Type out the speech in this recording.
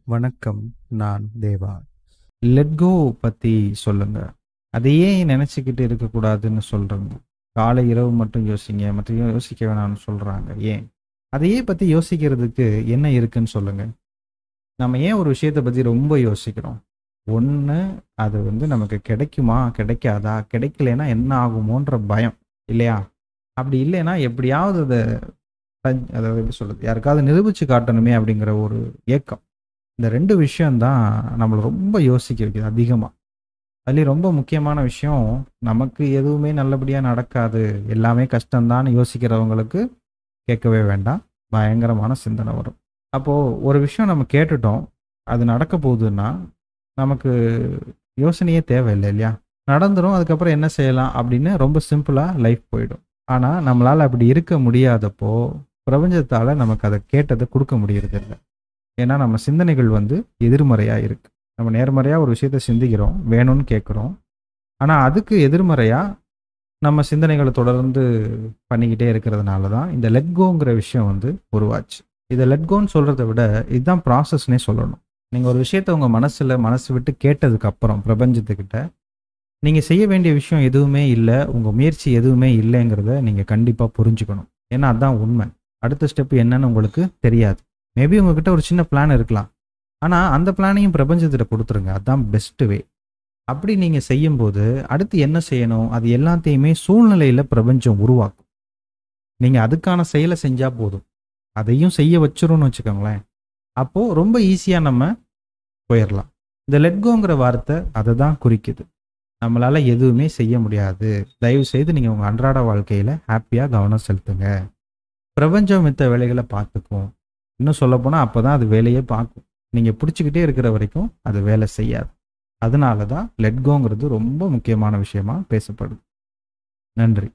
வணக்கம். நான் தேவா. Let go பத்தி சொல்லுங்க. அதையே நினைச்சுக்கிட்டு இருக்கக்கூடாதுன்னு சொல்றேங்க. காலை, இரவு மட்டும் யோசிங்க. மற்ற யோசிக்க வேணாம்னு சொல்றாங்க. ஏன்? அதையே பத்தி யோசிக்கிறதுக்கு என்ன இருக்குன்னு சொல்லுங்க. நம்ம ஏன் ஒரு விஷயத்த பத்தி ரொம்ப யோசிக்கிறோம்? ஒண்ணு, அது நமக்கு கிடைக்குமா? கிடைக்காதா? கிடைக்கலைன்னா என்ன ஆகுமோன்ற பயம். இல்லையா? அப்படி இல்லைன்னா எப்படியாவது அதாவது எப்படி சொல்றது? யாருக்காவது நிரூபிச்சு காட்டணுமே அப்படிங்கிற ஒரு ஏக்கம். இந்த 2 விஷயம் தான் நம்மள ரொம்ப யோசிக்க வைக்குது அதிகமா. அதுலயும் ரொம்ப முக்கியமான விஷயம், நமக்கு எதுவுமே நல்லபடியா நடக்காது, எல்லாமே கஷ்டம் தான்னு யோசிக்கிறவங்களுக்கு கேட்கவே வேண்டாம். பயங்கரமான சிந்தனை வரும். அப்போ ஒரு விஷயம் நம்ம கேட்டுட்டோம், அது நடக்க போகுதுன்னா, நமக்கு யோசனையே தேவையில்ல இல்லையா? நடந்துரும், அதுக்கப்புறம் என்ன செய்யலாம் அப்படின்னு ரொம்ப சிம்பிளா லைஃப் போயிடும். ஆனா நம்மளால அப்படி இருக்க முடியாதப்போ, பிரபஞ்சத்தால நமக்கு அத கேட்டத குடுக்க முடியறதில்ல. ஏன்னா நம்ம சிந்தனைகள் எதிர்மறையா இருக்கு. நம்ம நேர்மறையா ஒரு விஷயத்த சிந்திக்கிறோம், வேணும்னு கேட்குறோம். ஆனா அதுக்கு எதிர்மறையா நம்ம சிந்தனைகள தொடர்ந்து பண்ணிக்கிட்டே இருக்கிறதுனால தான் இந்த லெட் கோங்கிற விஷயம் உருவாச்சு. இத லெட் கோன்னு சொல்றத விட இதுதான் ப்ராசஸ்னே சொல்லணும். நீங்க ஒரு விஷயத்த உங்க மனசு விட்டு கேட்டதுக்கு அப்புறம் பிரபஞ்சத்துக்கிட்ட, நீங்க செய்ய வேண்டிய விஷயம் எதுவுமே இல்ல, உங்க முயற்சி எதுவுமே இல்லைங்கிறத நீங்க கண்டிப்பா புரிஞ்சுக்கணும். ஏன்னா அதான் உண்மை. அடுத்த ஸ்டெப் என்னன்னு உங்களுக்கு தெரியாது. மேபி உங்ககிட்ட ஒரு சின்ன பிளான் இருக்கலாம். ஆனா, அந்த பிளானையும் பிரபஞ்சத்திட்ட குடுத்துருங்க. அதான் பெஸ்ட் வே. அப்படி நீங்க செய்யும்போது, அடுத்து என்ன செய்யணும்? அது எல்லாத்தையுமே சூழ்நிலையில பிரபஞ்சம் உருவாக்கும். நீங்க அதுக்கான செயல செஞ்சா போதும். அதையும் செய்ய வச்சுரும்னு வச்சுக்கோங்களேன். அப்போ ரொம்ப ஈஸியா நம்ம போயிரலாம். இந்த லெட் கோங்கிற வார்த்தை அததான் குறிக்குது. நம்மளால எதுவுமே செய்ய முடியாது. தயவு செய்து நீங்க உங்க அன்றாட வாழ்க்கையில ஹேப்பியா கவனம் செலுத்துங்க. பிரபஞ்சம் மித்த வேலைகள பார்த்துக்கும். இன்னும் சொல்லப்போனா அப்பதான் அது வேலையே பார்க்கும். நீங்க புடிச்சுக்கிட்டே இருக்கிற வரைக்கும் அது வேலை செய்யாது. அதனால தான் லெட் கோங்கிறது ரொம்ப முக்கியமான விஷயமா பேசப்படுது. நன்றி.